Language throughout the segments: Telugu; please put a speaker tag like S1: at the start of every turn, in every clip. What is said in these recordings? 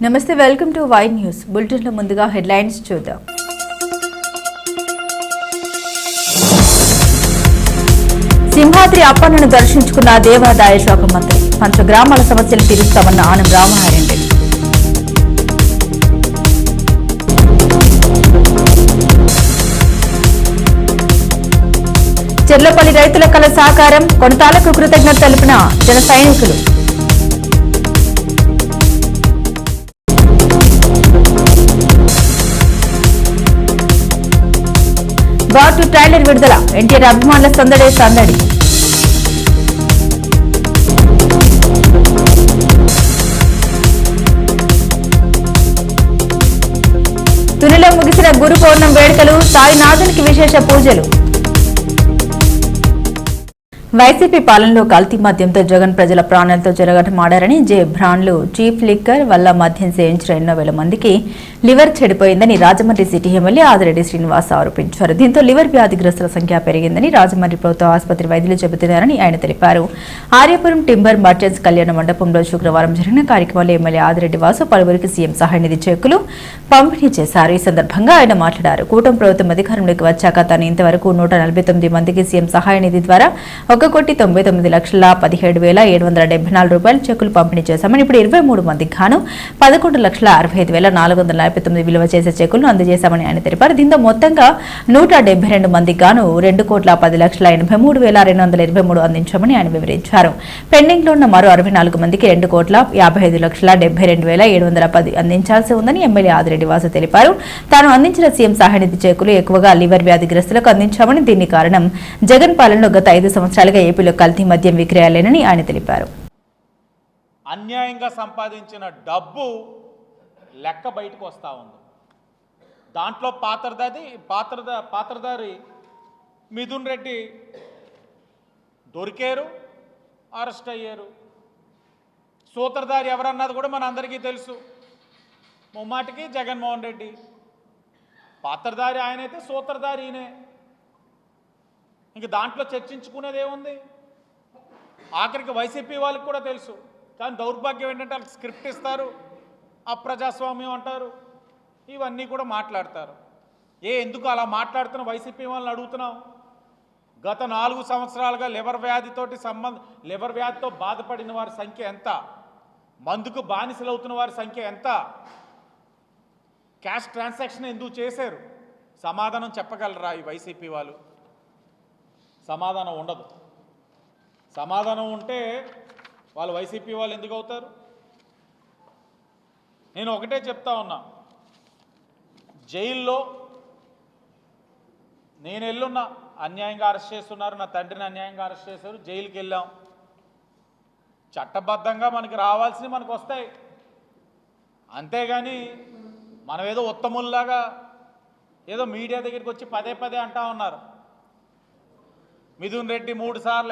S1: నమస్తే, వెల్కమ్ టు వై న్యూస్ బులెటిన్లో ముందుగా హెడ్లైన్స్ చూద్దాం. సింహాద్రి అప్పన్నను దర్శించుకున్న దేవాదాయ శాఖ మంత్రి. పంచగ్రామాల సమస్యలు తీరుస్తామన్న ఆనం రామనారాయణ రెడ్డి. చెర్లపల్లి రైతుల కళ సాకారం, కొనతాలకు కృతజ్ఞత తెలిపిన జన సైనికులు. బాటు ట్రైలర్ విడుదల, ఎన్టీఆర్ అభిమానుల సందడే సందడి. తునిలో ముగిసిన గురు పౌర్ణం వేడుకలు, సాయినాథునికి విశేష పూజలు. వైసీపీ పాలనలో కల్తీ మద్యంతో జగన్ ప్రజల ప్రాణాలతో చెలగటమాడారని జే బ్రాండ్లు చీఫ్ లిక్కర్ వల్ల మద్యం సేవించిన ఎన్నో వేల మందికి లివర్ చెడిపోయిందని రాజమండ్రి సిటీ ఎమ్మెల్యే ఆదిరెడ్డి శ్రీనివాస్ ఆరోపించారు. దీంతో లివర్ వ్యాధిగ్రస్తుల సంఖ్య పెరిగిందని రాజమండ్రి ప్రభుత్వ ఆసుపత్రి వైద్యులు చెబుతున్నారని ఆయన తెలిపారు. ఆర్యపురం టింబర్ మర్చెంట్స్ కళ్యాణ మండపంలో శుక్రవారం జరిగిన కార్యక్రమంలో ఎమ్మెల్యే ఆదిరెడ్డి వాసు పలువురికి సీఎం సహాయ నిధి చెక్కులు పంపిణీ చేశారు. ఈ సందర్భంగా ఆయన మాట్లాడారు. కూటమి ప్రభుత్వం అధికారంలోకి వచ్చాక తాను ఇంతవరకు 149 మందికి సీఎం సహాయ నిధి ద్వారా 1,99,17,774 రూపాయల చెక్కులు పంపిణీ చేశామని, ఇప్పుడు 23 మందికి గాను 11,65,449 విలువ చేసే చెక్కులను అందజేశామని ఆయన తెలిపారు. దీంతో మొత్తంగా 172 మందికి గాను 2,10,83,223 అందించామని ఆయన వివరించారు. పెండింగ్ లో ఉన్న మరో 64 మందికి 2,55,72,710 అందించాల్సి ఉందని ఎమ్మెల్యే ఆదిరెడ్డి వాసు తెలిపారు. తాను అందించిన సీఎం సహాయ నిధి చెక్కులు ఎక్కువగా లివర్ వ్యాధిగ్రస్తులకు అందించామని, దీని కారణం జగన్ పాలనలో గత 5 సంవత్సరాలుగా ఏపీలో కల్తీ మద్యం విక్రయాలేనని ఆయన తెలిపారు.
S2: అన్యాయంగా సంపాదించిన డబ్బు లెక్క బయటకు వస్తూ ఉంది. దాంట్లో పాత్రధారి మిథున్ రెడ్డి దొరికారు, అరెస్ట్ అయ్యారు. సూత్రధారి ఎవరన్నది కూడా మన అందరికీ తెలుసు. ముమ్మాటికి జగన్మోహన్ రెడ్డి. పాత్రధారి ఆయనైతే సూత్రధారి ఈయనే. ఇంక దాంట్లో చర్చించుకునేది ఏముంది? ఆఖరికి వైసీపీ వాళ్ళకి కూడా తెలుసు. కానీ దౌర్భాగ్యం ఏంటంటే వాళ్ళకి స్క్రిప్ట్ ఇస్తారు, అప్రజాస్వామ్యం అంటారు, ఇవన్నీ కూడా మాట్లాడతారు. ఎందుకు అలా మాట్లాడుతున్న వైసీపీ వాళ్ళని అడుగుతున్నాం. గత 4 సంవత్సరాలుగా లివర్ వ్యాధితో బాధపడిన వారి సంఖ్య ఎంత? మందుకు బానిసలవుతున్న వారి సంఖ్య ఎంత? క్యాష్ ట్రాన్సాక్షన్ ఎందుకు చేశారు? సమాధానం చెప్పగలరా ఈ వైసీపీ వాళ్ళు? సమాధానం ఉండదు. సమాధానం ఉంటే వాళ్ళు వైసీపీ వాళ్ళు ఎందుకు అవుతారు? నేను ఒకటే చెప్తా ఉన్నా, జైల్లో నేను వెళ్ళున్నా, అన్యాయంగా అరెస్ట్ చేస్తున్నారు, నా తండ్రిని అన్యాయంగా అరెస్ట్ చేశారు, జైలుకి వెళ్ళాం. చట్టబద్ధంగా మనకి రావాల్సినవి మనకు వస్తాయి. అంతేగాని మనం ఏదో ఉత్తముల్లాగా ఏదో మీడియా దగ్గరికి వచ్చి పదే అంటా ఉన్నారు. మిథున్ రెడ్డి 3 సార్లు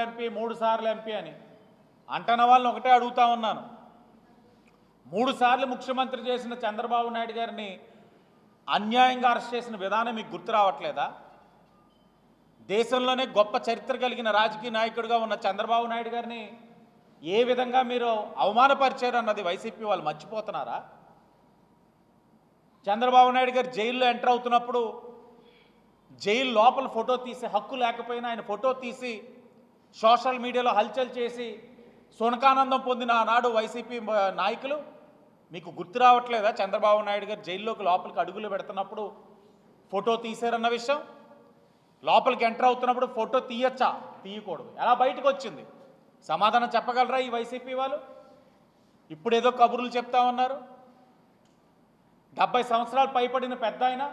S2: ఎంపీ అని అంటున్న వాళ్ళని ఒకటే అడుగుతా ఉన్నాను. 3 సార్లు ముఖ్యమంత్రి చేసిన చంద్రబాబు నాయుడు గారిని అన్యాయంగా అరెస్ట్ చేసిన విధానం మీకు గుర్తు రావట్లేదా? దేశంలోనే గొప్ప చరిత్ర కలిగిన రాజకీయ నాయకుడిగా ఉన్న చంద్రబాబు నాయుడు గారిని ఏ విధంగా మీరు అవమానపరిచారు అన్నది వైసీపీ వాళ్ళు మర్చిపోతున్నారా? చంద్రబాబు నాయుడు గారు జైల్లో ఎంటర్ అవుతున్నప్పుడు జైలు లోపల ఫోటో తీసే హక్కు లేకపోయినా ఆయన ఫోటో తీసి సోషల్ మీడియాలో హల్చల్ చేసి సునకానందం పొందిన ఆనాడు వైసీపీ నాయకులు మీకు గుర్తు రావట్లేదా? చంద్రబాబు నాయుడు గారు జైల్లోకి లోపలికి అడుగులు పెడుతున్నప్పుడు ఫోటో తీశారన్న విషయం. లోపలికి ఎంటర్ అవుతున్నప్పుడు ఫోటో తీయచ్చా, తీయకూడదు, ఎలా బయటకు వచ్చింది? సమాధానం చెప్పగలరా ఈ వైసీపీ వాళ్ళు? ఇప్పుడేదో కబుర్లు చెప్తా ఉన్నారు. 70 సంవత్సరాలు పైపడిన పెద్ద ఆయన,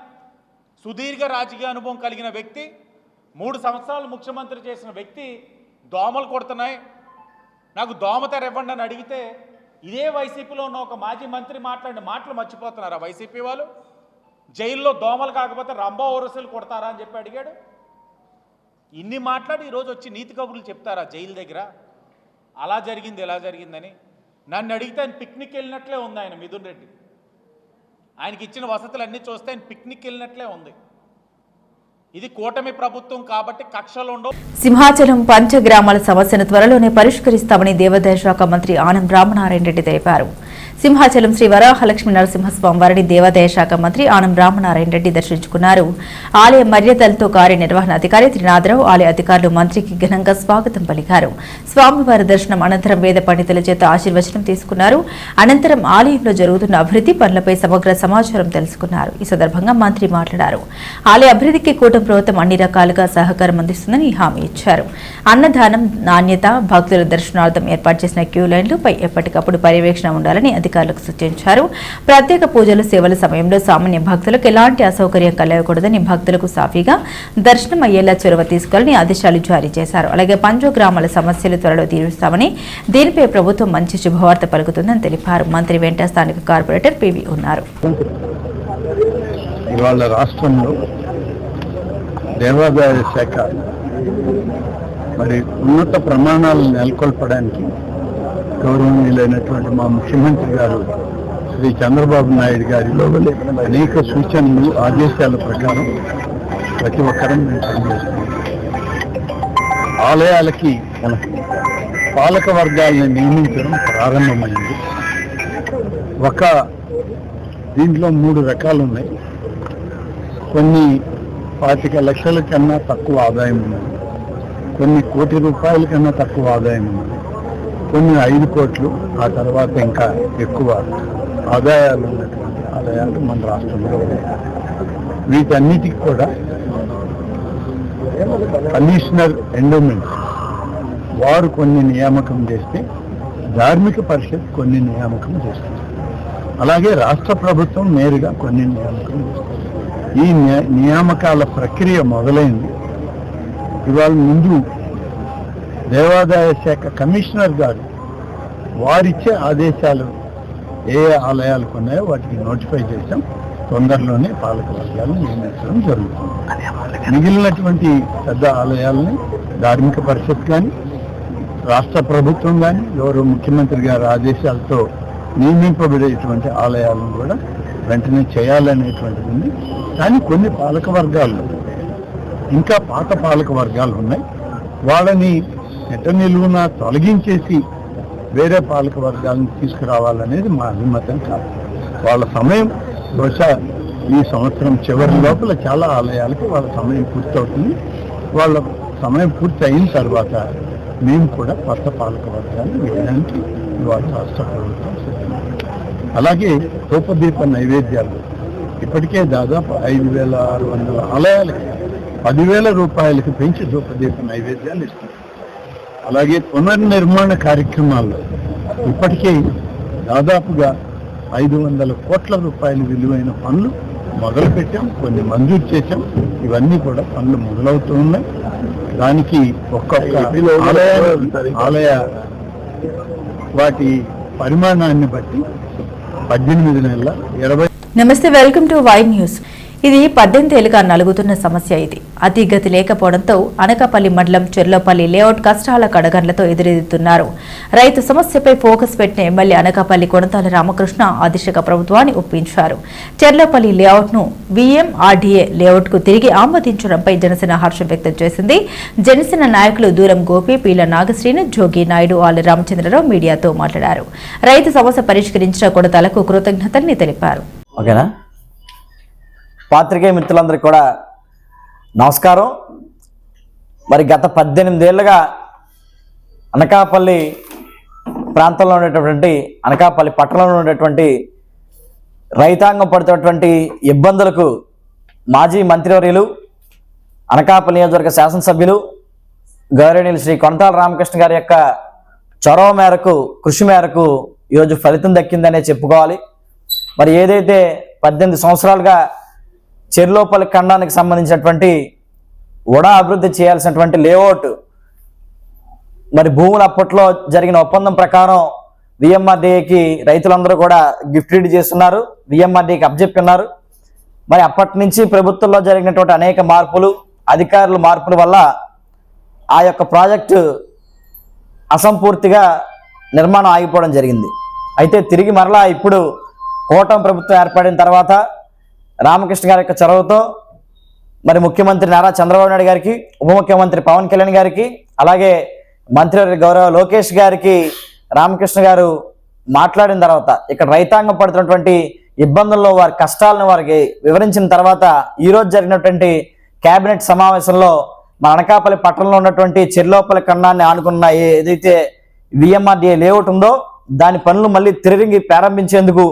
S2: సుదీర్ఘ రాజకీయ అనుభవం కలిగిన వ్యక్తి, 3 సంవత్సరాలు ముఖ్యమంత్రి చేసిన వ్యక్తి దోమలు కొడుతున్నాయి, నాకు దోమతెర ఇవ్వండి అని అడిగితే ఇదే వైసీపీలో ఉన్న ఒక మాజీ మంత్రి మాట్లాడిన మాటలు మర్చిపోతున్నారా వైసీపీ వాళ్ళు? జైల్లో దోమలు కాకపోతే రంభా ఓరసులు కొడతారా అని చెప్పి అడిగాడు. ఇన్ని మాట్లాడి ఈరోజు వచ్చి నీతి కబుర్లు చెప్తారా జైలు దగ్గర? అలా జరిగింది ఎలా జరిగిందని నన్ను అడిగితే ఆయన పిక్నిక్ వెళ్ళినట్లే ఉంది. ఆయన మిథున్ రెడ్డి ఆయనకి ఇచ్చిన వసతులన్నీ చూస్తే ఆయన పిక్నిక్ వెళ్ళినట్లే ఉంది. ఇది కూటమి ప్రభుత్వం కాబట్టి కక్షలు ఉండవు.
S1: సింహాచలం పంచగ్రామాల సమస్యను త్వరలోనే పరిష్కరిస్తామని దేవాదాయ శాఖ మంత్రి ఆనం రామనారాయణ రెడ్డి తెలిపారు. సింహాచలం శ్రీ వరాహలక్ష్మీ నరసింహస్వామి వారిని దేవాదాయ శాఖ మంత్రి ఆనం రామనారాయణ రెడ్డి దర్శించుకున్నారు. ఆలయ మర్యాదలతో కార్యనిర్వహణాధికారి త్రినాథరావు ఆలయ అధికారులు మంత్రికి ఘనంగా స్వాగతం పలికారు. స్వామివారి దర్శనం అనంతరం వేద పండితుల చేత ఆశీర్వచనం తీసుకున్నారు. అనంతరం ఆలయంలో జరుగుతున్న అభివృద్ధి పనులపై సమగ్ర సమాచారం తెలుసుకున్నారు. ఈ సందర్భంగా మంత్రి మాట్లాడారు. ఆలయ అభివృద్ధికి కూటమి ప్రభుత్వం అన్ని రకాలుగా సహకారం అందిస్తుందని హామీ ఇచ్చారు. అన్నదానం, నాణ్యత, భక్తుల దర్శనార్థం ఏర్పాటు చేసిన క్యూ లైన్లపై ఎప్పటికప్పుడు పర్యవేక్షణ ఉండాలని అధికారులకు సూచించారు. ప్రత్యేక పూజలు, సేవల సమయంలో సామాన్య భక్తులకు ఎలాంటి అసౌకర్యం కలగకూడదని భక్తులకు సాఫీగా దర్శనం అయ్యేలా చొరవ తీసుకోవాలని ఆదేశాలు జారీ చేశారు. అలాగే పంచగ్రామాల సమస్యలు త్వరలో తీరుస్తామని, దీనిపై ప్రభుత్వం మంచి శుభవార్త పలుకుతుందని తెలిపారు. మంత్రి వెంట స్థానిక కార్పొరేటర్ పివి ఉన్నారు.
S3: ఇవాళ రాష్ట్రంలో దేవాదాయ శాఖ మరి ఉన్నత ప్రమాణాలను నెలకొల్పడానికి గౌరవనీయులైనటువంటి మా ముఖ్యమంత్రి గారు శ్రీ చంద్రబాబు నాయుడు గారి అనేక సూచనలు, ఆదేశాల ప్రకారం ప్రతి ఒక్కరం మేము పనిచేస్తున్నాం. ఆలయాలకి పాలక వర్గాలను నియమించడం ప్రారంభమైంది. దీంట్లో 3 రకాలు ఉన్నాయి. కొన్ని 25 లక్షల కన్నా తక్కువ ఆదాయం ఉన్నది, కొన్ని ₹1 కోటి కన్నా తక్కువ ఆదాయం ఉన్నది, కొన్ని 5 కోట్లు, ఆ తర్వాత ఇంకా ఎక్కువ ఆదాయాలు ఉన్నటువంటి ఆదాయాలు మన రాష్ట్రంలో ఉన్నాయి. వీటన్నిటికి కూడా కమిషనర్ ఎండోమెంట్స్ వారు కొన్ని నియామకం చేస్తే, ధార్మిక పరిషత్ కొన్ని నియామకం చేస్తుంది. అలాగే రాష్ట్ర ప్రభుత్వం నేరుగా కొన్ని నియామకం చేస్తుంది. ఈ నియామకాల ప్రక్రియ మొదలైంది. ఇవాళ ముందు దేవాదాయ శాఖ కమిషనర్ గారు వారిచ్చే ఆదేశాలు ఏ ఆలయాలకు ఉన్నాయో వాటికి నోటిఫై చేశాం. తొందరలోనే పాలక వర్గాలను నియమించడం జరుగుతుంది. మిగిలినటువంటి పెద్ద ఆలయాలని ధార్మిక పరిషత్ కానీ, రాష్ట్ర ప్రభుత్వం కానీ, గౌరవ ముఖ్యమంత్రి గారి ఆదేశాలతో నియమింపబడేటువంటి ఆలయాలను కూడా వెంటనే చేయాలనేటువంటిది ఉంది. కానీ కొన్ని పాలక వర్గాల్లో ఇంకా పాత పాలక వర్గాలు ఉన్నాయి. వాళ్ళని నెట్ట నిలువున తొలగించేసి వేరే పాలక వర్గాలను తీసుకురావాలనేది మా అభిమతం కాదు. వాళ్ళ సమయం బహుశా ఈ సంవత్సరం చివరి లోపల చాలా ఆలయాలకి వాళ్ళ సమయం పూర్తవుతుంది. వాళ్ళ సమయం పూర్తి అయిన తర్వాత మేము కూడా కొత్త పాలక వర్గాన్ని వేయడానికి ఇవాళ రాష్ట్ర ప్రభుత్వం సిద్ధంగా. అలాగే ధూపదీప నైవేద్యాలు ఇప్పటికే దాదాపు 5,600 ఆలయాలకి ₹10,000 పెంచి ధూపదీప నైవేద్యాలు ఇస్తారు. అలాగే పునర్నిర్మాణ కార్యక్రమాల్లో ఇప్పటికే దాదాపుగా ₹500 కోట్ల విలువైన పనులు మొదలుపెట్టాం, కొన్ని మంజూరు చేశాం. ఇవన్నీ కూడా పనులు మొదలవుతూ ఉన్నాయి. దానికి ఒక్కొక్క ఆలయ వాటి పరిమాణాన్ని బట్టి 18 నెలల 20.
S1: నమస్తే, వెల్కమ్ టు వై న్యూస్. ఇది 18 ఏళ్లుగా నలుగుతున్న సమస్య. ఇది అతిగతి లేకపోవడంతో అనకాపల్లి మండలం చెర్లోపల్లి లేఅవుట్ కష్టాల కడగండ్లతో ఎదురెదుతున్నారు. రైతు సమస్యపై ఫోకస్ పెట్టిన ఎమ్మెల్యే అనకాపల్లి కొనతాల రామకృష్ణ ఆ దిశగా ప్రభుత్వాన్ని ఒప్పించారు. చెర్లోపల్లి లేఅవుట్ ను VMRDA లేఅవుట్ కు తిరిగి ఆమోదించడంపై జనసేన హర్షం వ్యక్తం చేసింది. జనసేన నాయకులు దూరం గోపి, పీల నాగశ్రీని, జోగి నాయుడు, ఆళ్ల రామచంద్రరావు మీడియాతో మాట్లాడారు. రైతు సమస్య పరిష్కరించిన కొనతాలకు కృతజ్ఞతల్ని తెలిపారు.
S4: పాత్రికేయ మిత్రులందరికీ కూడా నమస్కారం. మరి గత 18 ఏళ్ళుగా అనకాపల్లి ప్రాంతంలో ఉండేటటువంటి, అనకాపల్లి పట్టణంలో ఉండేటువంటి రైతాంగం పడుతున్నటువంటి ఇబ్బందులకు మాజీ మంత్రివర్యులు, అనకాపల్లి నియోజకవర్గ శాసనసభ్యులు గౌరవనీయులు శ్రీ కొనతాల రామకృష్ణ గారి యొక్క చొరవ మేరకు, కృషి మేరకు ఈరోజు ఫలితం దక్కిందనే చెప్పుకోవాలి. మరి ఏదైతే 18 సంవత్సరాలుగా చెర్లోపల్లి ఖండానికి సంబంధించినటువంటి వడా అభివృద్ధి చేయాల్సినటువంటి లేఅవుట్, మరి భూములు అప్పట్లో జరిగిన ఒప్పందం ప్రకారం VMRDAకి రైతులందరూ కూడా గిఫ్ట్ రీడ్ చేస్తున్నారు, VMRDAకి అప్పచెప్పున్నారు. మరి అప్పటి నుంచి ప్రభుత్వంలో జరిగినటువంటి అనేక మార్పులు, అధికారుల మార్పుల వల్ల ఆ యొక్క ప్రాజెక్టు అసంపూర్తిగా నిర్మాణం ఆగిపోవడం జరిగింది. అయితే తిరిగి మరలా ఇప్పుడు కూటమి ప్రభుత్వం ఏర్పడిన తర్వాత రామకృష్ణ గారి యొక్క చొరవతో మరి ముఖ్యమంత్రి నారా చంద్రబాబు నాయుడు గారికి, ఉప ముఖ్యమంత్రి పవన్ కళ్యాణ్ గారికి, అలాగే మంత్రి గౌరవ లోకేష్ గారికి రామకృష్ణ గారు మాట్లాడిన తర్వాత ఇక్కడ రైతాంగం పడుతున్నటువంటి ఇబ్బందుల్లో వారి కష్టాలను వారికి వివరించిన తర్వాత ఈరోజు జరిగినటువంటి కేబినెట్ సమావేశంలో మన అనకాపల్లి పట్టణంలో ఉన్నటువంటి చెర్లోపల్లి ఖండాన్ని ఆనుకున్న ఏదైతే విఎంఆర్డీఏ లేఅవుట్ ఉందో దాని పనులు మళ్ళీ తిరిగి ప్రారంభించేందుకు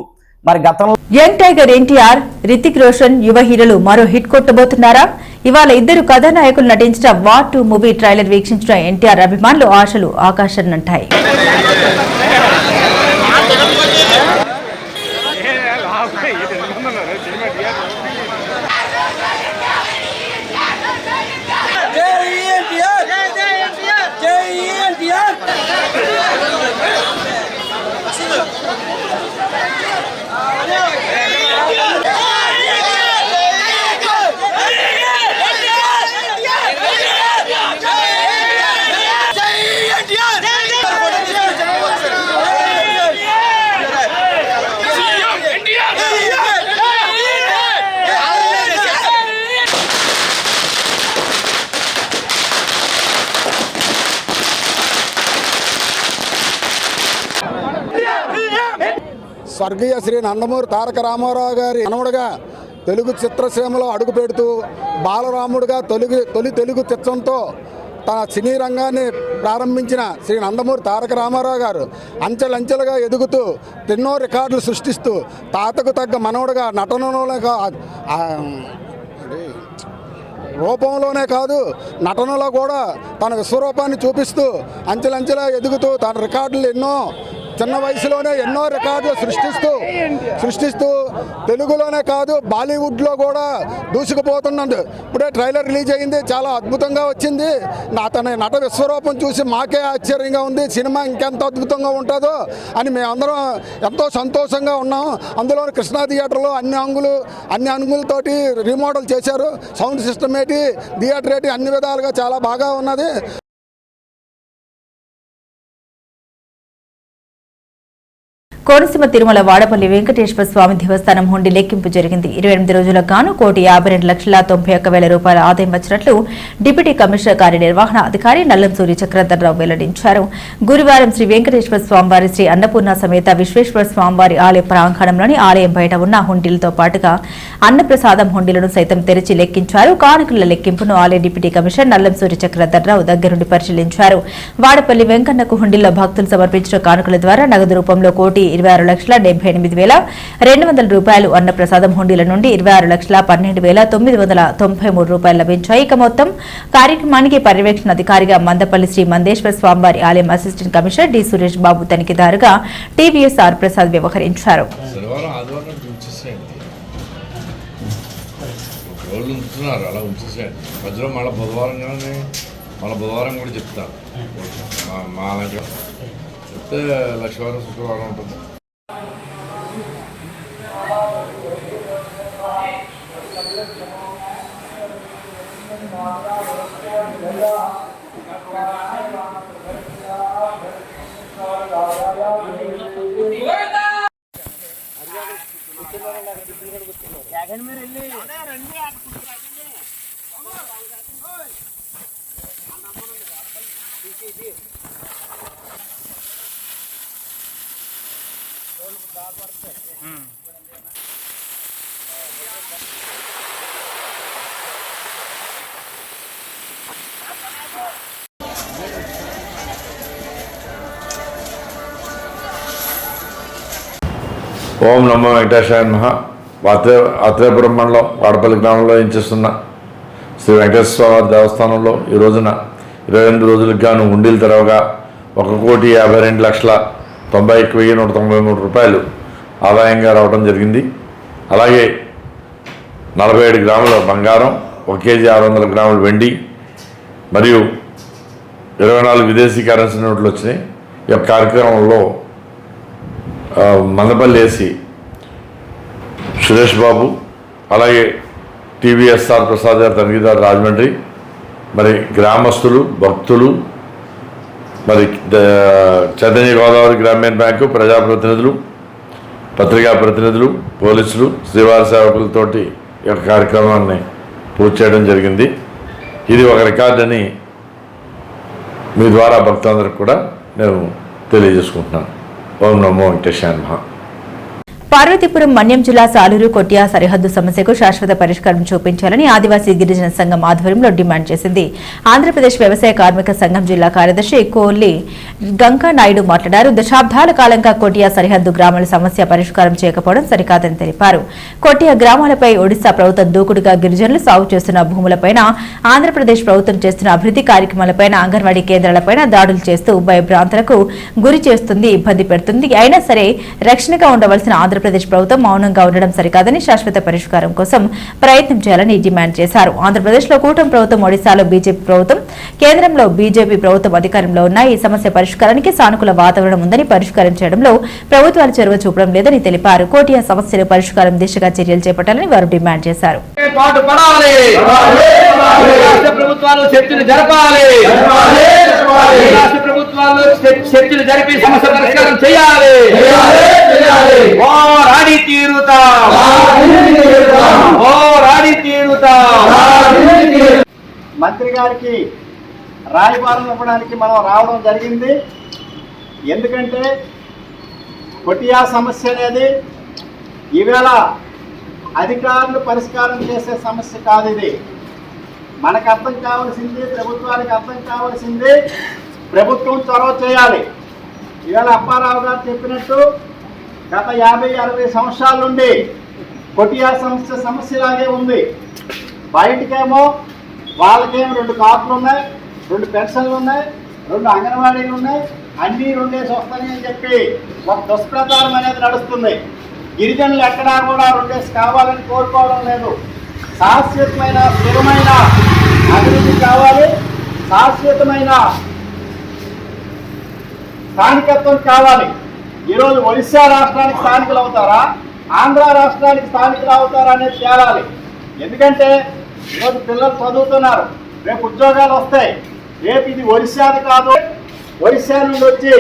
S4: మరి గతంలో
S1: యంగ్ టైగర్ ఎన్టీఆర్, రితిక్ రోషన్ యువ హీరోలు మరో హిట్ కొట్టబోతున్నారా? ఇవాళ ఇద్దరు కథానాయకులు నటించిన వార్ 2 మూవీ ట్రైలర్ వీక్షించిన ఎన్టీఆర్ అభిమానులు ఆశలు ఆకాశాన్నంటాయి.
S5: స్వర్గీయ శ్రీ నందమూరి తారక రామారావు గారి మనవడుగా తెలుగు చిత్రసీమలో అడుగుపెడుతూ బాలరాముడుగా తొలి తెలుగు చిత్రంతో తన సినీ రంగాన్ని ప్రారంభించిన శ్రీ నందమూరి తారక రామారావు గారు అంచెలంచెలుగా ఎదుగుతూ ఎన్నో రికార్డులు సృష్టిస్తూ తాతకు తగ్గ మనవడుగా నటనలోనే రూపంలోనే కాదు నటనలో కూడా తన విశ్వరూపాన్ని చూపిస్తూ అంచెలంచెలా ఎదుగుతూ తన రికార్డులు ఎన్నో చిన్న వయసులోనే ఎన్నో రికార్డులు సృష్టిస్తూ తెలుగులోనే కాదు బాలీవుడ్లో కూడా దూసుకుపోతున్నది. ఇప్పుడే ట్రైలర్ రిలీజ్ అయింది, చాలా అద్భుతంగా వచ్చింది. తన నట విశ్వరూపం చూసి మాకే ఆశ్చర్యంగా ఉంది. సినిమా ఇంకెంత అద్భుతంగా ఉంటుందో అని మేమందరం ఎంతో సంతోషంగా ఉన్నాం. అందులో కృష్ణా థియేటర్లో అన్ని అంగులతోటి రీమోడల్ చేశారు. సౌండ్ సిస్టమ్ ఏంటి, థియేటర్ ఏంటి, అన్ని విధాలుగా చాలా బాగా ఉన్నది.
S1: కోనసీమ తిరుమల వాడపల్లి వెంకటేశ్వర స్వామి దేవస్థానం హుండీ లెక్కింపు జరిగింది. 28 రోజులకు గాను 1,52,91,000 రూపాయల ఆదాయం వచ్చినట్లు డిప్యూటీ కమిషనర్ కార్యనిర్వహణ అధికారి నల్లంసూరి చక్రధర్రావు వెల్లడించారు. గురువారం శ్రీ వెంకటేశ్వర స్వామివారి శ్రీ అన్నపూర్ణ సమేత విశ్వేశ్వర స్వామివారి ఆలయ ప్రాంగణంలోని ఆలయం బయట ఉన్న హుండీలతో పాటుగా అన్నప్రసాదం హుండీలను సైతం తెరిచి లెక్కించారు. కానుకల లెక్కింపును ఆలయ డిప్యూటీ కమిషనర్ నల్లంసూరి చక్రధర్రావు దగ్గరుండి పరిశీలించారు. వాడపల్లి వెంకన్నకు హుండీలో భక్తులు సమర్పించిన కానుకల ద్వారా నగదు రూపంలో 1,26,78,200 రూపాయలు, అన్నప్రసాదం హుండీల నుండి 26,12,993 రూపాయలు లభించాయి. ఇక మొత్తం కార్యక్రమానికి పర్యవేక్షణ అధికారిగా మందపల్లి శ్రీ మందేశ్వర స్వామివారి ఆలయం assistant commissioner D Suresh Babu, తనిఖీదారుగా టీవీఎస్ ఆర్ ప్రసాద్ వ్యవహరించారు.
S6: బుధవారం కూడా చెప్తాను. మా చెప్తే లక్షవారం శుక్రవారం ఉంటుంది. ఓం నమో వెంకటేశాయ నమః. ఆత్రేయపురం మండలం వాడపల్లి గ్రామంలో చేస్తున్న శ్రీ వెంకటేశ్వర స్వామి దేవస్థానంలో ఈ రోజున 28 రోజులకు గాను హుండీలు తెరవగా 1,52,91,193 రూపాయలు ఆదాయంగా రావడం జరిగింది. అలాగే 47 గ్రాముల బంగారం, 1 కేజీ 600 గ్రాముల వెండి మరియు 24 విదేశీ కరెన్సీ నోట్లు వచ్చినాయి. ఈ యొక్క కార్యక్రమంలో మందపల్లి ఏసీ సురేష్ బాబు, అలాగే టీవీఎస్ఆర్ ప్రసాద్ గారు, తనిఖీదారు రాజమండ్రి, మరి గ్రామస్తులు, భక్తులు, మరి చైతన్య గోదావరి గ్రామీణ బ్యాంకు ప్రజాప్రతినిధులు, పత్రికా ప్రతినిధులు, పోలీసులు, శ్రీవారి సేవకులతోటి ఈ యొక్క కార్యక్రమాన్ని పూర్తి చేయడం జరిగింది. ఇది ఒక రికార్డ్ అని మీ ద్వారా భక్తులందరికీ కూడా నేను తెలియజేసుకుంటున్నాను. ఓం నమో వెంకటేశాయ నమః.
S1: పార్వతీపురం మన్యం జిల్లా సాలూరు కొట్టియా సరిహద్దు సమస్యకు శాశ్వత పరిష్కారం చూపించాలని ఆదివాసీ గిరిజన సంఘం ఆధ్వర్యంలో డిమాండ్ చేసింది. ఆంధ్రప్రదేశ్ వ్యవసాయ కార్మిక సంఘం జిల్లా కార్యదర్శి కోల్లి గంకా నాయుడు మాట్లాడారు. దశాబ్దాల కాలంగా కొట్టియా సరిహద్దు గ్రామాల సమస్య పరిష్కారం చేయకపోవడం సరికాదని తెలిపారు. కొట్టియా గ్రామాలపై ఒడిశా ప్రభుత్వం దూకుడుగా గిరిజనులు సాగు చేస్తున్న భూములపైన, ఆంధ్రప్రదేశ్ ప్రభుత్వం చేస్తున్న అభివృద్ధి కార్యక్రమాలపైన, అంగన్వాడీ కేంద్రాలపైన దాడులు చేస్తూ భయభ్రాంతులకు గురి చేస్తుంది, ఇబ్బంది పెడుతుంది. అయినా సరే రక్షణగా ఉండవలసిన ఆంధ్రప్రదేశ్ ప్రభుత్వం మౌనంగా ఉండడం సరికాదని శాశ్వత పరిష్కారం కోసం ప్రయత్నం చేయాలని డిమాండ్ చేశారు. ఆంధ్రప్రదేశ్లో కూటమి ప్రభుత్వం, ఒడిశాలో బీజేపీ ప్రభుత్వం, కేంద్రంలో బీజేపీ ప్రభుత్వం అధికారంలో ఉన్న ఈ సమస్య పరిష్కారానికి సానుకూల వాతావరణం ఉందని పరిష్కారం చేయడంలో ప్రభుత్వాలు చొరవ చూపడం లేదని తెలిపారు. కోటియా సమస్యల పరిష్కారం దిశగా చర్యలు చేపట్టాలని వారు డిమాండ్ చేశారు.
S7: మంత్రి గారికి రాయబారం ఇవ్వడానికి మనం రావడం జరిగింది. ఎందుకంటే కొట్టియా సమస్య అనేది ఈవేళ అధికారులు పరిష్కారం చేసే సమస్య కాదు. ఇది మనకు అర్థం కావాల్సింది, ప్రభుత్వానికి అర్థం కావాల్సింది, ప్రభుత్వం చొరవ చేయాలి. ఈవేళ అప్పారావు గారు చెప్పినట్టు గత 50-60 సంవత్సరాల నుండి కొట్టియా సమస్యలాగే ఉంది. బయటకేమో వాళ్ళకేమో 2 కార్డులు ఉన్నాయి, 2 పెన్షన్లు ఉన్నాయి, 2 అంగన్వాడీలు ఉన్నాయి, అన్నీ 2 వస్తాయి అని చెప్పి ఒక దుష్ప్రచారం అనేది నడుస్తుంది. గిరిజనులు ఎక్కడా కూడా 2 కావాలని కోరుకోవడం లేదు. శాశ్వతమైన స్థిరమైన అభివృద్ధి కావాలి, శాశ్వతమైన స్థానికత్వం కావాలి. ఈరోజు ఒడిశా రాష్ట్రానికి స్థానికులు అవుతారా, ఆంధ్ర రాష్ట్రానికి స్థానికులు అవుతారా అనేది తేలాలి. ఎందుకంటే ఈరోజు పిల్లలు చదువుతున్నారు, రేపు ఉద్యోగాలు వస్తాయి. రేపు ఇది ఒడిశాది కాదు, ఒడిశా నుండి వచ్చి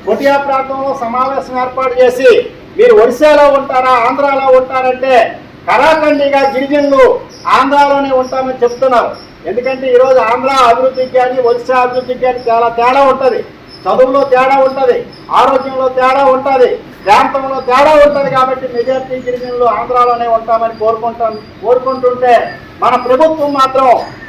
S7: కొట్టియా ప్రాంతంలో సమావేశం ఏర్పాటు చేసి మీరు ఒడిశాలో ఉంటారా, ఆంధ్రాలో ఉంటారంటే కరాఖండిగా గిరిజనులు ఆంధ్రాలోనే ఉంటామని చెప్తున్నారు. ఎందుకంటే ఈరోజు ఆంధ్ర అభివృద్ధికి కానీ ఒడిశా అభివృద్ధికి కానీ చాలా తేడా ఉంటుంది. చదువులో తేడా ఉంటుంది, ఆరోగ్యంలో తేడా ఉంటుంది, ప్రాంతంలో తేడా ఉంటుంది. కాబట్టి మెజార్టీ గిరిజనులు ఆంధ్రాలోనే ఉంటామని కోరుకుంటుంటే మన ప్రభుత్వం మాత్రం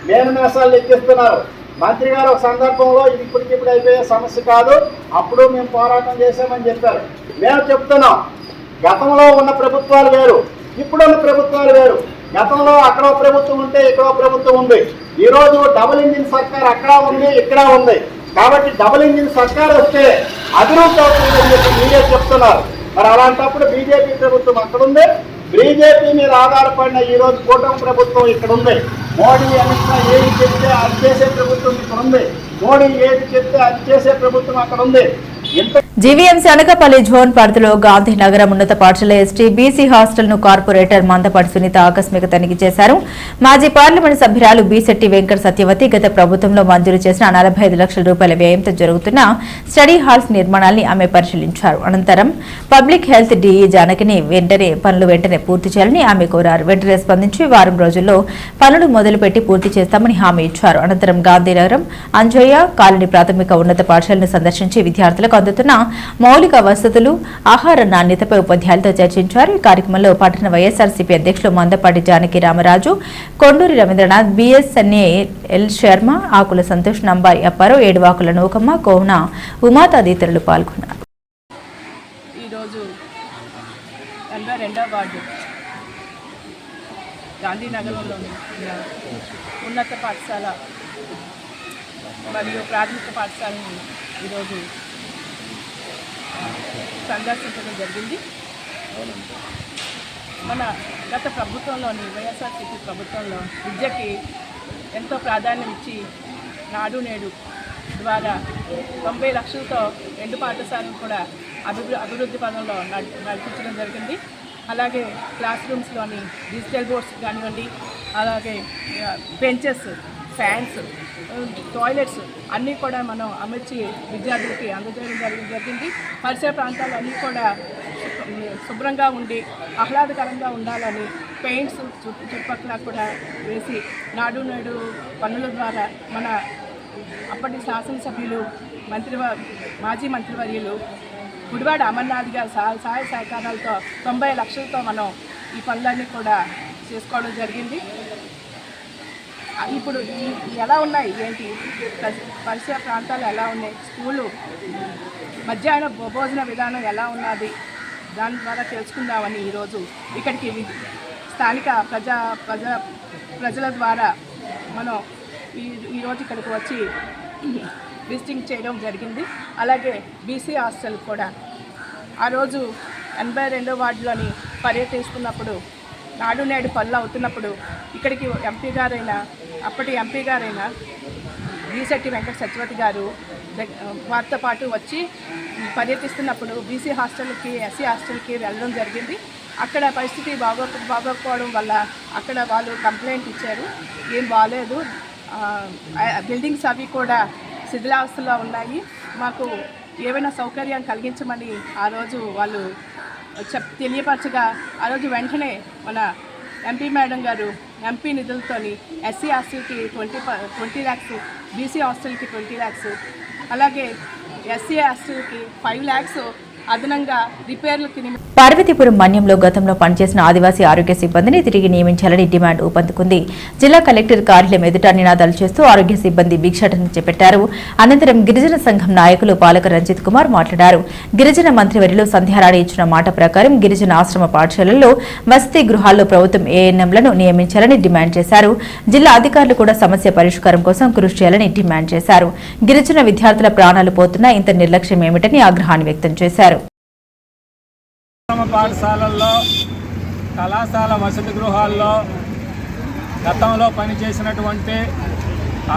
S7: మేనమేషాలు లెక్కిస్తున్నారు. మంత్రి గారు ఒక సందర్భంలో ఇది ఇప్పటికిప్పుడు అయిపోయే సమస్య కాదు, అప్పుడు మేము పోరాటం చేశామని చెప్పారు. మేము చెప్తున్నాం, గతంలో ఉన్న ప్రభుత్వాలు వేరు, ఇప్పుడున్న ప్రభుత్వాలు వేరు. గతంలో అక్కడో ప్రభుత్వం ఉంటే ఇక్కడో ప్రభుత్వం ఉంది. ఈరోజు డబుల్ ఇంజిన్ సర్కార్ అక్కడ ఉంది, ఇక్కడ ఉంది. కాబట్టి డబుల్ ఇంజిన్ సర్కార్ వస్తే అభివృద్ధి అవుతుందని చెప్పి మీరే చెప్తున్నారు. మరి అలాంటప్పుడు బీజేపీ ప్రభుత్వం అక్కడ ఉంది, బీజేపీ మీద ఆధారపడిన ఈరోజు కూటమి ప్రభుత్వం ఇక్కడ ఉంది. మోడీ అమిత్ షా ఏది చెప్తే అది చేసే ప్రభుత్వం ఇక్కడ ఉంది, మోడీ ఏది చెప్తే అది చేసే ప్రభుత్వం అక్కడ ఉంది.
S1: జీవీఎంసీ అనకాపల్లి జోన్ పరిధిలో గాంధీనగరం ఉన్నత పాఠశాల ఎస్టీ బీసీ హాస్టల్ ను కార్పొరేటర్ మందపాటి సునీత ఆకస్మిక తనిఖీ చేశారు. మాజీ పార్లమెంట్ సభ్యురాలు బీశెట్టి వెంకట సత్యవతి గత ప్రభుత్వంలో మంజూరు చేసిన 45 లక్షల రూపాయల వ్యయంతో జరుగుతున్న స్టడీ హాల్స్ నిర్మాణాన్ని ఆమె పరిశీలించారు. అనంతరం పబ్లిక్ హెల్త్ డీఈ జానకిని పనులు వెంటనే పూర్తి చేయాలని ఆమె కోరారు. వెంటనే స్పందించి వారం రోజుల్లో పనులు మొదలుపెట్టి పూర్తి చేస్తామని హామీ ఇచ్చారు. అనంతరం గాంధీనగరం అంజయ్య కాలనీ ప్రాథమిక ఉన్నత పాఠశాలను సందర్శించి విద్యార్థులకు అందుతున్న మౌలిక వసతులు, ఆహార నాణ్యతపై ఉపాధ్యాయులతో చర్చించారు. ఈ కార్యక్రమంలో పట్టణ వైఎస్ఆర్సీపీ అధ్యక్షులు మందపాటి జానకి రామరాజు, కొండూరి రవీంద్రనాథ్, బిఎస్ఎన్ఏ ఎల్ శర్మ, ఆకుల సంతోష్, నంబారి అప్పారావు, ఏడువాకుల నూకమ్మ, కోన ఉమా తదితరులు పాల్గొన్నారు.
S8: ఈరోజు 82వ వార్డు గాంధీనగరంలోని ఉన్నత పాఠశాల మరియు ప్రాథమిక పాఠశాలను ఈరోజు సందర్శించడం జరిగింది. మన గత ప్రభుత్వంలోని వైఎస్ఆర్సీపీ ప్రభుత్వంలో విద్యకి ఎంతో ప్రాధాన్యం ఇచ్చి నాడు నేడు ద్వారా 90 లక్షలతో 2 పాఠశాలను కూడా అభివృద్ధి పదంలో నడిపించడం జరిగింది. అలాగే క్లాస్ రూమ్స్లోని డిజిటల్ బోర్డ్స్ కానివ్వండి, అలాగే బెంచెస్, ఫ్యాన్స్, టాయిలెట్స్ అన్నీ కూడా మనం అమర్చి విద్యార్థులకి అందజేయడం జరిగింది. పరిసర ప్రాంతాలు అన్నీ కూడా శుభ్రంగా ఉండి ఆహ్లాదకరంగా ఉండాలని పెయింట్స్ చుట్టుపక్కల కూడా వేసి నాడు నేడు పనుల ద్వారా మన అప్పటి శాసనసభ్యులు మాజీ మంత్రివర్యులు గుడివాడ అమర్నాథ్ గారి సహాయ సహకారాలతో 90 లక్షలతో మనం ఈ పనులన్నీ కూడా చేసుకోవడం జరిగింది. ఇప్పుడు ఎలా ఉన్నాయి ఏంటి పరిసర ప్రాంతాలు ఎలా ఉన్నాయి, స్కూలు మధ్యాహ్న భోజన విధానం ఎలా ఉన్నది, దాని ద్వారా తెలుసుకుందామని ఈరోజు ఇక్కడికి స్థానిక ప్రజల ద్వారా మనం ఈరోజు ఇక్కడికి వచ్చి విజిటింగ్ చేయడం జరిగింది. అలాగే బీసీ హాస్టల్ కూడా ఆ రోజు 82వ వార్డులోని పర్యటిస్తున్నప్పుడు నాడు నేడు పనులు అవుతున్నప్పుడు ఇక్కడికి అప్పటి ఎంపీ గారైన బీశెట్టి వెంకట సత్యవతి గారు వారితో పాటు వచ్చి పర్యటిస్తున్నప్పుడు బీసీ హాస్టల్కి ఎస్సీ హాస్టల్కి వెళ్ళడం జరిగింది. అక్కడ పరిస్థితి బాగోకపోవడం వల్ల అక్కడ వాళ్ళు కంప్లైంట్ ఇచ్చారు, ఏం బాగాలేదు, బిల్డింగ్స్ అవి కూడా శిథిలావస్థలో ఉన్నాయి, మాకు ఏమైనా సౌకర్యం కలిగించమని ఆ రోజు వాళ్ళు తెలియపరచగా ఆ రోజు వెంటనే మన ఎంపీ మేడం గారు ఎంపీ నిధులతోని ఎస్సీ హాస్టల్కి 20 lakhs, బీసీ హాస్టల్కి 20 lakhs, అలాగే ఎస్సీ హాస్టల్కి 5 lakhs అదనంగా రిపేర్లకి.
S1: పార్వతీపురం మన్యంలో గతంలో పనిచేసిన ఆదివాసీ ఆరోగ్య సిబ్బందిని తిరిగి నియమించాలని డిమాండ్ ఊపందుకుంది. జిల్లా కలెక్టర్ కార్యాలయం ఎదుట నినాదాలు చేస్తూ ఆరోగ్య సిబ్బంది భిక్షాటన చేపట్టారు. అనంతరం గిరిజన సంఘం నాయకులు పాలక రంజిత్ కుమార్ మాట్లాడారు. గిరిజన మంత్రివర్యులు సంధ్యారాణి ఇచ్చిన మాట ప్రకారం గిరిజన ఆశ్రమ పాఠశాలల్లో వసతి గృహాల్లో ప్రభుత్వం ఏఎన్ఎంలను నియమించాలని డిమాండ్ చేశారు. జిల్లా అధికారులు కూడా సమస్య పరిష్కారం కోసం కృషి చేయాలని డిమాండ్ చేశారు. గిరిజన విద్యార్థుల ప్రాణాలు పోతున్నా ఇంత నిర్లక్ష్యం ఏమిటని ఆగ్రహాన్ని వ్యక్తం చేశారు.
S9: పాఠశాలల్లో, కళాశాల వసతి గృహాల్లో గతంలో పనిచేసినటువంటి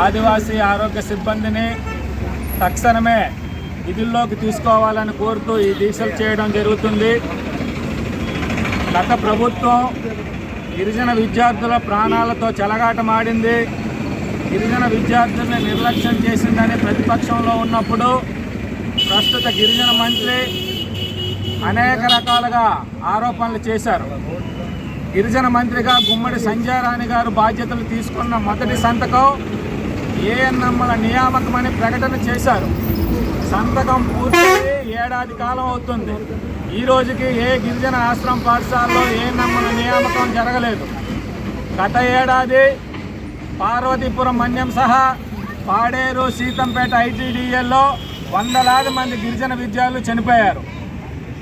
S9: ఆదివాసీ ఆరోగ్య సిబ్బందిని తక్షణమే విధుల్లోకి తీసుకోవాలని కోరుతూ ఈ దీక్షలు చేయడం జరుగుతుంది. గత ప్రభుత్వం గిరిజన విద్యార్థుల ప్రాణాలతో చెలగాటమాడింది, గిరిజన విద్యార్థుల్ని నిర్లక్ష్యం చేసిందని ప్రతిపక్షంలో ఉన్నప్పుడు ప్రస్తుత గిరిజన మంత్రి అనేక రకాలుగా ఆరోపణలు చేశారు. గిరిజన మంత్రిగా గుమ్మడి సంధ్యారాణి గారు బాధ్యతలు తీసుకున్న మొదటి సంతకం ఏఎన్ఎంల నియామకమని ప్రకటన చేశారు. సంతకం పూర్తయి ఏడాది కాలం అవుతుంది. ఈ రోజుకి ఏ గిరిజన ఆశ్రమ పాఠశాలలో ఏఎన్ఎంల నియామకం జరగలేదు. గత ఏడాది పార్వతీపురం మన్యం సహా పాడేరు, సీతంపేట ఐటీడీఏల్లో వందలాది మంది గిరిజన విద్యార్థులు చనిపోయారు.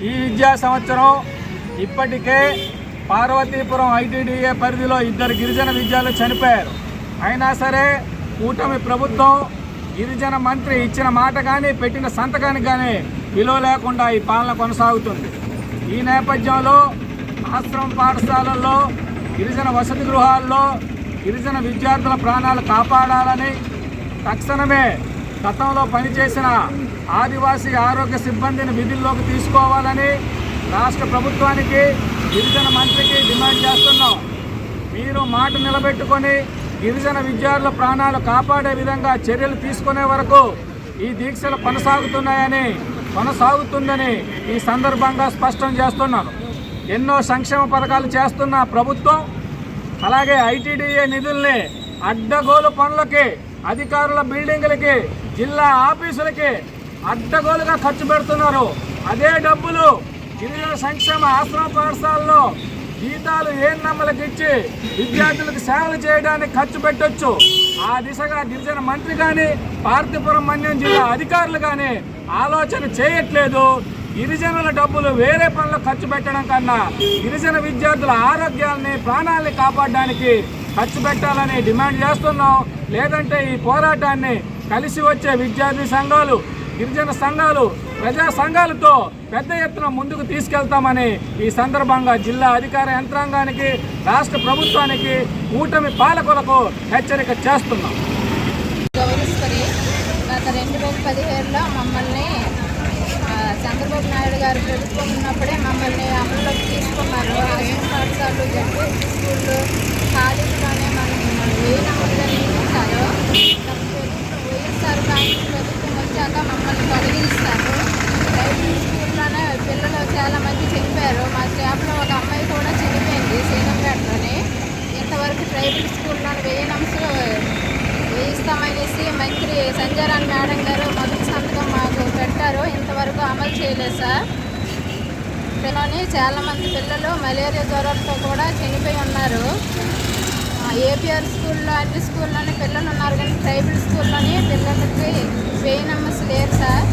S9: ఈ విద్యా సంవత్సరం ఇప్పటికే పార్వతీపురం ఐటీడీఏ పరిధిలో 2 గిరిజన విద్యార్థులు చనిపోయారు. అయినా సరే కూటమి ప్రభుత్వం గిరిజన మంత్రి ఇచ్చిన మాట కానీ పెట్టిన సంతకానికి కానీ విలువ లేకుండా ఈ పాలన కొనసాగుతుంది. ఈ నేపథ్యంలో ఆశ్రమ పాఠశాలల్లో, గిరిజన వసతి గృహాల్లో గిరిజన విద్యార్థుల ప్రాణాలు కాపాడాలని, తక్షణమే గతంలో పనిచేసిన ఆదివాసీ ఆరోగ్య సిబ్బందిని విధుల్లోకి తీసుకోవాలని రాష్ట్ర ప్రభుత్వానికి, గిరిజన మంత్రికి డిమాండ్ చేస్తున్నాం. మీరు మాట నిలబెట్టుకొని గిరిజన విద్యార్థుల ప్రాణాలు కాపాడే విధంగా చర్యలు తీసుకునే వరకు ఈ దీక్షలు కొనసాగుతుందని ఈ సందర్భంగా స్పష్టం చేస్తున్నాను. ఎన్నో సంక్షేమ పథకాలు చేస్తున్న ప్రభుత్వం అలాగే ఐటీడీఏ నిధుల్ని అడ్డగోలు పనులకి, అధికారుల బిల్డింగులకి, జిల్లా ఆఫీసులకి అడ్డగోలుగా ఖర్చు పెడుతున్నారు. అదే డబ్బులు గిరిజన సంక్షేమ ఆశ్రమ పాఠశాలలో జీతాలు ఏఎన్ఎంలకు ఇచ్చి విద్యార్థులకు సేవలు చేయడానికి ఖర్చు పెట్టొచ్చు. ఆ దిశగా గిరిజన మంత్రి కానీ, పార్వతీపురం మన్యం జిల్లా అధికారులు కానీ ఆలోచన చేయట్లేదు. గిరిజనుల డబ్బులు వేరే పనులకు ఖర్చు పెట్టడం కన్నా గిరిజన విద్యార్థుల ఆరోగ్యాన్ని, ప్రాణాలని కాపాడడానికి ఖర్చు పెట్టాలని డిమాండ్ చేస్తున్నాం. లేదంటే ఈ పోరాటాన్ని కలిసి వచ్చే విద్యార్థి సంఘాలు, గిరిజన సంఘాలు, ప్రజా సంఘాలతో పెద్ద ఎత్తున ముందుకు తీసుకెళ్తామని ఈ సందర్భంగా జిల్లా అధికార యంత్రాంగానికి, రాష్ట్ర ప్రభుత్వానికి, కూటమి పాలకులకు హెచ్చరిక చేస్తున్నాం.
S10: గత 2017లో మమ్మల్ని చంద్రబాబు నాయుడు గారు ప్రభుత్వం ఉన్నప్పుడే మమ్మల్ని అమలులోకి తీసుకున్నారు. ఆశ్రమ పాఠశాలలు, జడ్పీ స్కూళ్ళు, కాలేజీలోనే మనం ఏ నమ్మకంగా నియమించారో వైఎస్ఆర్ కాంగ్రెస్ ప్రభుత్వం వచ్చాక మమ్మల్ని తొలగించారు. ప్రైవేట్ స్కూల్లోనే పిల్లలు చాలామంది చనిపోయారు. మా స్టాఫ్లో ఒక అమ్మాయి కూడా చనిపోయింది సీతంపేటలోనే. ఇంతవరకు ప్రైవేట్ స్కూల్లోనే వేయిస్తామనేసి మంత్రి సంధ్యారాణి మేడం గారు మొదటి సంతకం మాకు పెట్టారు. ఇంతవరకు అమలు చేయలేదు సార్. చాలా మంది పిల్లలు మలేరియా జ్వరాలతో కూడా చనిపోయి ఉన్నారు. ఏపీఆర్ స్కూల్లో అన్ని స్కూల్లోనే పిల్లలు ఉన్నారు, కానీ ట్రైబల్ స్కూల్లోనే పిల్లలకి వేయనమ్మస్ లేరు సార్.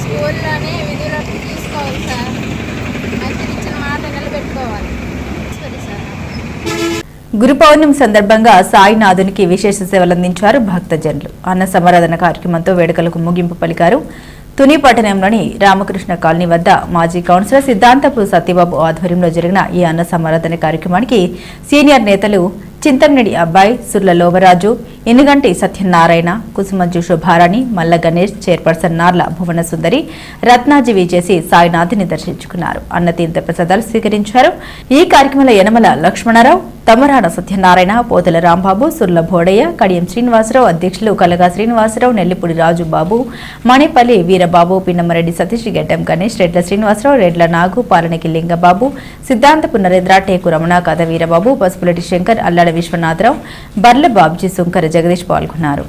S10: స్కూల్లోనే విధులకు తీసుకోవాలి సార్. మంచిగా ఇచ్చిన మాట నిలబెట్టుకోవాలి. సరే సార్.
S1: గురు పౌర్ణమి సందర్భంగా సాయినాథునికి విశేష సేవలందించారు భక్తజనులు. అన్న సమారాధన కార్యక్రమంతో వేడుకలకు ముగింపు పలికారు. తుని పట్టణంలోని రామకృష్ణ కాలనీ వద్ద మాజీ కౌన్సిలర్ సిద్ధాంతపు సత్యబాబు ఆధ్వర్యంలో జరిగిన ఈ అన్న సమారాధన కార్యక్రమానికి సీనియర్ నేతలు చింతమనేని అబ్బాయి, సుర్ల లోవరాజు, ఎనుగంటి సత్యనారాయణ, కుసుమంజు శుభారాణి, మల్ల గణేష్, చైర్పర్సన్ నార్ల భువన సుందరి రత్నాజీవి చేసి సాయినాథుని దర్శించుకున్నారు. అన్నతీర్థ ప్రసాదాలు స్వీకరించారు. ఈ కార్యక్రమంలో యనమల లక్ష్మణరావు, తమరాన సత్యనారాయణ, పోతల రాంబాబు, సుర్ల భోడయ్య, కడియం శ్రీనివాసరావు, అధ్యక్షులు కలగా శ్రీనివాసరావు, నెల్లిపూడి రాజుబాబు, మణిపల్లి వీరబాబు, పిన్నమరెడ్డి సతీష్, గెడ్డం గణేష్, రెడ్ల శ్రీనివాసరావు, రెడ్ల నాగు, పాలనకి లింగబాబు, సిద్ధాంతపు నరేంద్ర, టేకు రమణ, కథ వీరబాబు, పసుపులటి శంకర్, అల్లాడ విశ్వనాథరావు, బర్ల బాబ్జీ, సుంకర జగదీష్ పాల్గొన్నారు.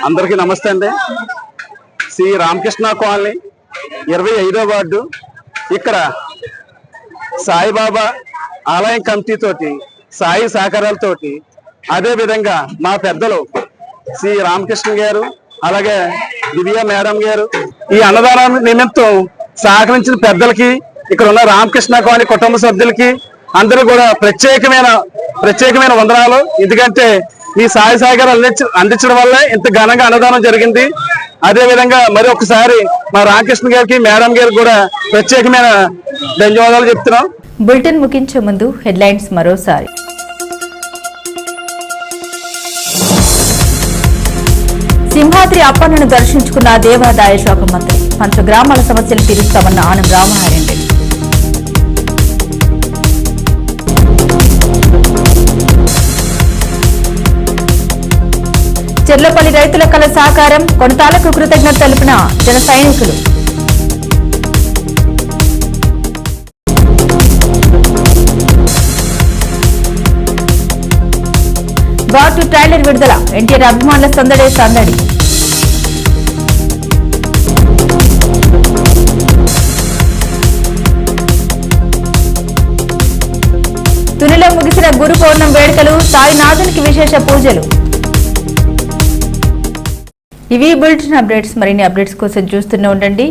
S7: అందరికీ నమస్తే అండి. శ్రీ రామకృష్ణ కాలనీ 25వ వార్డు. ఇక్కడ సాయిబాబా ఆలయం కమిటీ తోటి, సాయి సహకారాలతోటి, అదే విధంగా మా పెద్దలు శ్రీ రామకృష్ణ గారు, అలాగే దివ్య మేడం గారు, ఈ అన్నదానం నిమిత్తం సహకరించిన పెద్దలకి, ఇక్కడ ఉన్న రామకృష్ణ కాలనీ కుటుంబ సభ్యులకి అందరూ కూడా ప్రత్యేకమైన వందనాలు. ఎందుకంటే ఈ సాయి సహకారం అందించడం వల్లే ఇంత ఘనంగా అన్నదానం జరిగింది. అదే విధంగా మరి ఒకసారి మా రామకృష్ణ గారికి, మేడం గారికి కూడా ప్రత్యేకమైన ధన్యవాదాలు చెప్తున్నాం.
S1: బులెటిన్ ముగించే ముందు హెడ్లైన్స్ మరోసారి. సింహాద్రి అప్పన్నను దర్శించుకున్న దేవాదాయ శాఖ మంత్రి. పంచగ్రామాల సమస్యలు తీరుస్తామన్న ఆనం రామనారాయణ రెడ్డి. చెర్లపల్లి రైతుల కళ సాకారం, కొనతాలకు కృతజ్ఞత తెలిపిన జన సైనికులు. ఘాటు ట్రైలర్ విడుదల, ఎన్టీఆర్ అభిమానుల సందడి. తునిలో ముగిసిన గురు పౌర్ణమి వేడుకలు, సాయినాథునికి విశేష పూజలు. ఇవి బులెటిన్ అప్డేట్స్. మరిన్ని అప్డేట్స్ కోసం చూస్తూనే ఉండండి